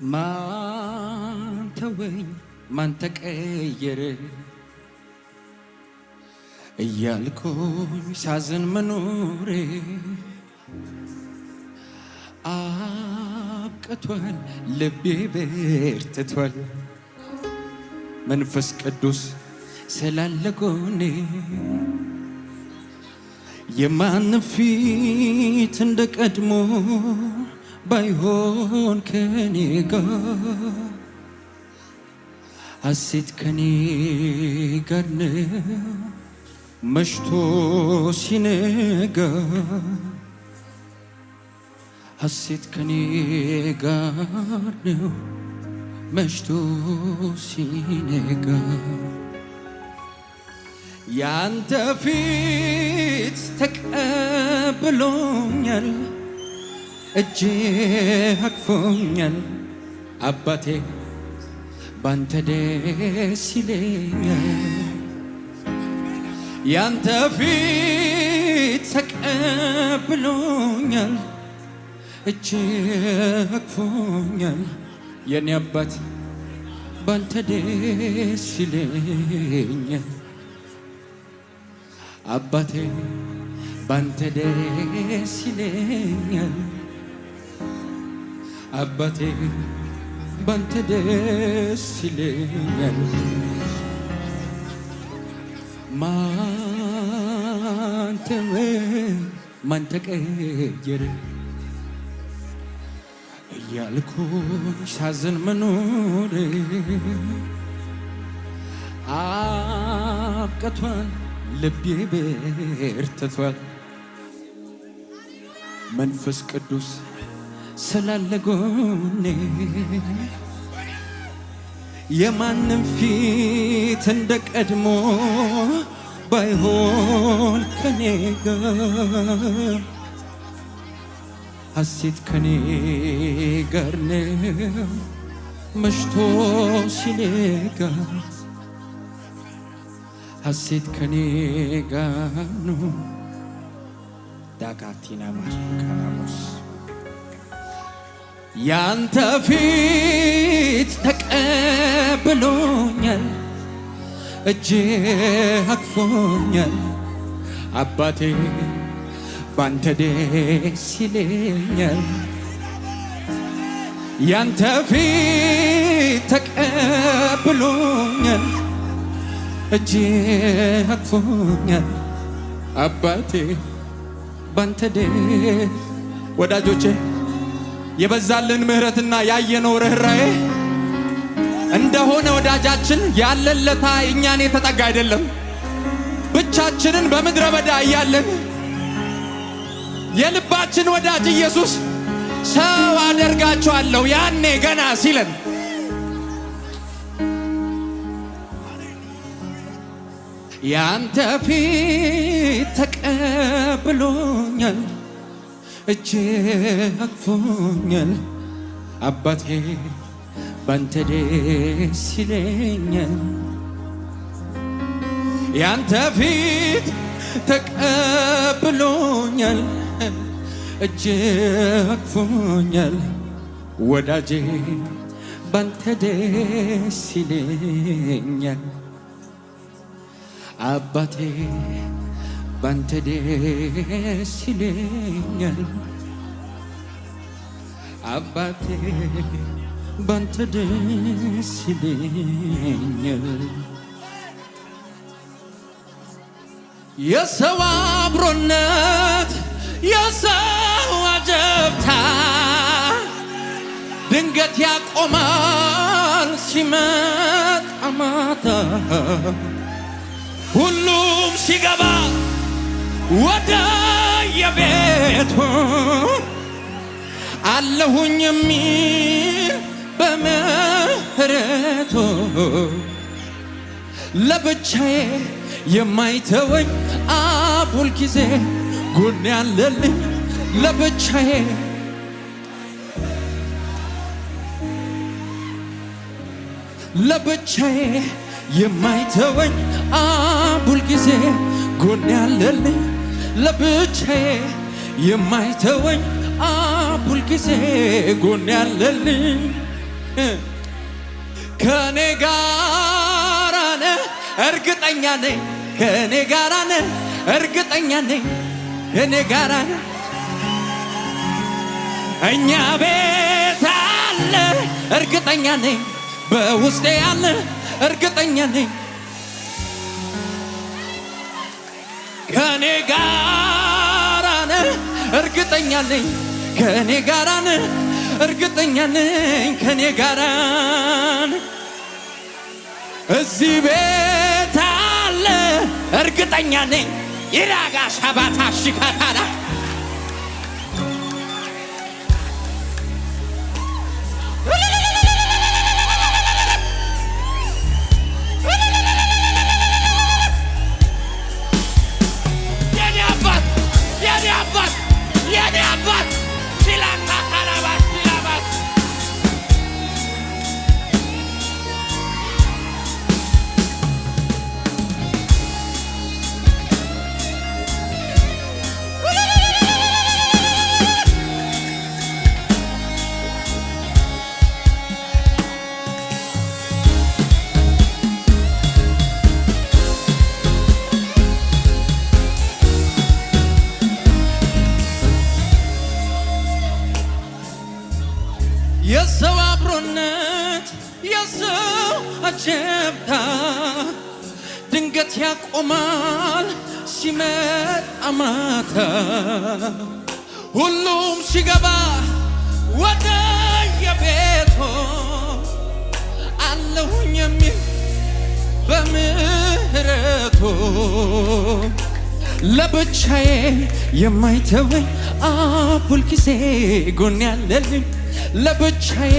ማን ተወኝ ማን ተቀየረ እያልኩኝ ሳዝን መኖሬ አብቅቷል፣ ልቤ በርትቷል። መንፈስ ቅዱስ ስላለ ጎኔ የማንም ፊት እንደ ቀድሞ ባይሆን ከኔ ጋር ሐሴት ከኔ ጋር ነው መሽቶ ሲነጋ ሐሴት ከኔ ጋር ነው መሽቶ ሲነጋ ያንተ ፊት ተቀብሎኛል እጄ አቅፎኛል አባቴ ባንተ ደስ ይለኛል ያንተ ፊት ተቀብሎኛል እጄ አቅፎኛል የኔ አባት ባንተ ደስ ይለኛል አባቴ ባንተ ደስ ይለኛል አባቴ ባንተ ደስ ይለኛል ማን ተቀየረ እያልኩኝ ሳዝን መኖሬ አብቅቷል፣ ልቤ በርትቷል። መንፈስ ቅዱስ ስላለ ጎኔ የማንም ፊት እንደ ቀድሞ ባይሆን ከኔ ጋር ሐሴት ከኔ ጋር ነው መሽቶ ሲነጋ ሐሴት ከኔ ጋር ነው ዳካቲና ማሽካናሞስ ያንተ ፊት ተቀብሎኛል እጄ አቅፎኛል አባቴ ባንተ ደስ ይለኛል ያንተ ፊት ተቀብሎኛል እጄ አቅፎኛል አባቴ ባንተ ደስ ወዳጆቼ የበዛልን ምህረትና ያየነው ርኅራኄ እንደሆነ ወዳጃችን ያለለታ እኛን የተጠጋ አይደለም። ብቻችንን በምድረ በዳ እያለን የልባችን ወዳጅ ኢየሱስ ሰው አደርጋቸዋለሁ ያኔ ገና ሲለን ያንተ ፊት ተቀብሎኛል እጄ አቅፎኛል አባቴ ባንተ ደስ ይለኛል ያንተ ፊት ተቀብሎኛል እጄ አቅፎኛል ወዳጄ ባንተ ደስ ይለኛል አባቴ ባንተ ደስ ይለኛል አባቴ ባንተ ደስ ይለኛል የሰው አብሮነት የሰው አጀብታ ድንገት ያቆማል ሲመጣ ማታ ሁሉም ሲገባ ወደ የቤቱ አለሁኝ የሚል በምህረቱ ለብቻዬ የማይተወኝ አብ ሁልጊዜ ጎኔ ያለልኝ ለብቻዬ የማይተወኝ አብ ሁልጊዜ ጎኔ ያለልኝ ለብቻዬ የማይተወኝ አብ ሁልጊዜ ጎኔ ያለልኝ ከኔ ጋራ ነህ እርግጠኛ ነኝ ከኔ ጋራ ነህ እርግጠኛ ነኝ ከኔ ጋራ ነህ እኛ ቤት አለ እርግጠኛ ነኝ በውስጤ ያለ እርግጠኛ ነኝ ከኔ ጋራ ነህ እርግጠኛ ነኝ ከኔ ጋራ ነህ እርግጠኛ ነኝ ከኔ ጋራ ነህ እዚህ ቤት አለ እርግጠኛ ነኝ ይራጋ ሻባታ ሽካታራ የሰው አብሮነት የሰው አጀብታ ድንገት ያቆማል ሲመጣ ማታ ሁሉም ሲገባ ወደ የቤቱ አለሁኝ የሚል በምህረቱ ለብቻዬ የማይተወኝ አቡል ጊዜ ጎን ያለልኝ ለብቻዬ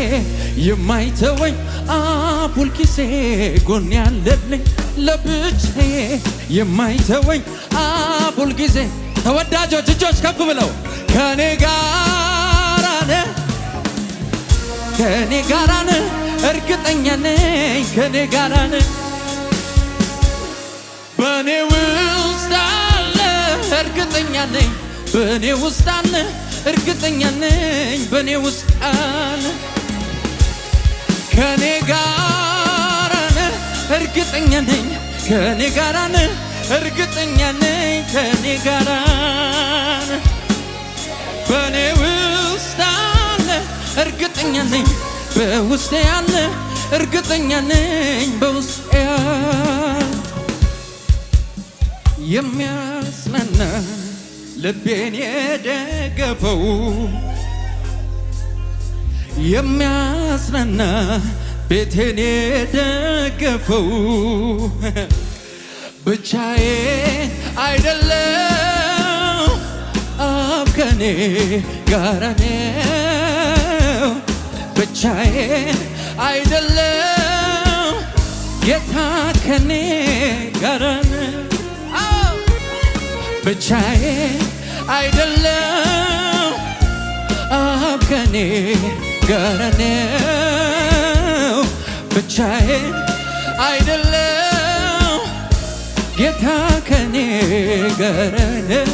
የማይተወኝ አቡል ጊዜ ጎን ያለልኝ ለብቻዬ የማይተወኝ አቡል ጊዜ ተወዳጆች እጆች ከፍ ብለው ከኔ ጋራ ነህ ከኔ ጋራ ነህ እርግጠኛ ነኝ ከኔ ጋራ ነህ በኔ ውስጥ አለ እርግጠኛ ነኝ በኔ ውስጥ አለ እርግጠኛ ነኝ በኔ ውስጥ አለ ከኔ ጋራ ነህ እርግጠኛ ነኝ ከኔ ጋራ ነህ እርግጠኛ ነኝ ከኔ ጋራ ነህ በኔ ውስጥ አለ እርግጠኛ ነኝ በውስጤ አለ እርግጠኛ ነኝ በውስጤ የሚያጽናና ልቤን የደገፈው የሚያጽናና ቤቴን የደገፈው ብቻዬን አይደለም አብ ከኔ ጋር ነው ብቻዬን አይደለም ጌታ ከኔ ጋር ነው ብቻዬን አይደለም አብ ከኔ ጋር ነው ብቻዬን አይደለም ጌታ ከኔ ጋር ነው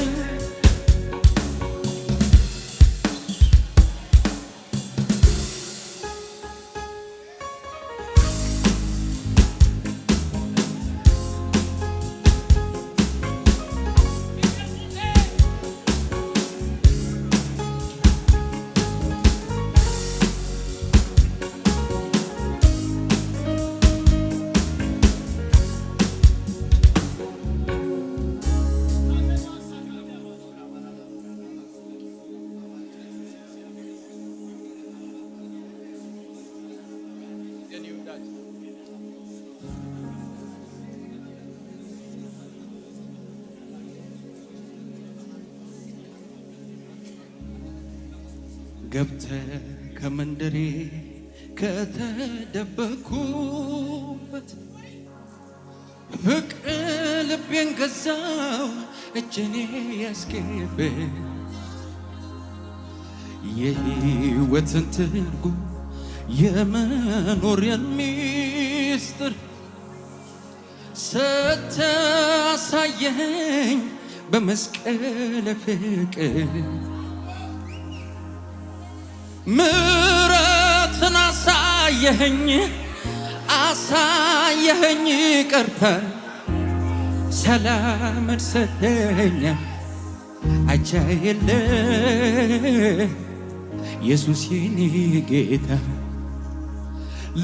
ገብተህ ከመንደሬ ከተደበኩበት ፍቅር ልቤን ገዛው እጄን ያስገበት የሕይወትን ትርጉም የመኖርን ሚስጥር ስታሳየኝ በመስቀል ፍቅር ምሕረትን አሳየኝ አሳየኸኝ ይቅርታን ሰላምን ሰጠኛ አቻ የለ ኢየሱስ የኔ ጌታ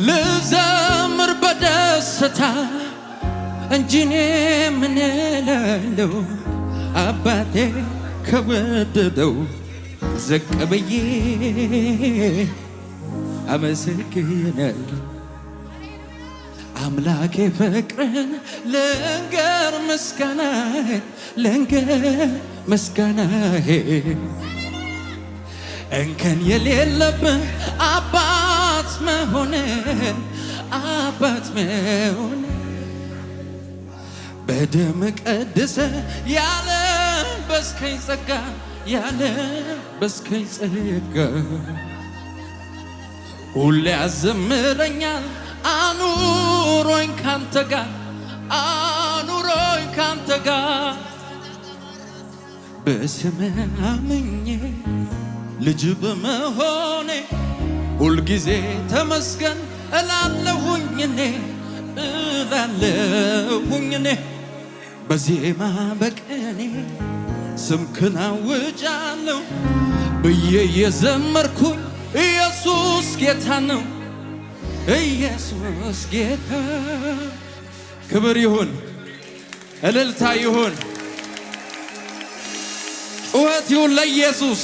ልዘምር በደስታ እንጂ እኔ ምን እላለሁ አባቴ ከወደደው ዝቅ ብዬ አመሰግናለሁ አምላኬ ፍቅርን ልንገር ምስጋናዬ እንከን የሌለብህ አባት መሆንን በደም ቀድሰ ያለበስከኝ ጸጋ ሁሌ ያዘምረኛል አኑሮኝ ካንተ ጋር በስምህ አምኜ ልጅ በመሆኔ ሁልጊዜ ተመስገን እላለሁኝ እኔ በዜማ በቅኔ ስምህን አውጃለሁ ብዬ የዘመርኩኝ ኢየሱስ ጌታ ነው ኢየሱስ ጌታ ክብር ይሁን እልልታ ይሁን ጩኸት ይሁን ለኢየሱስ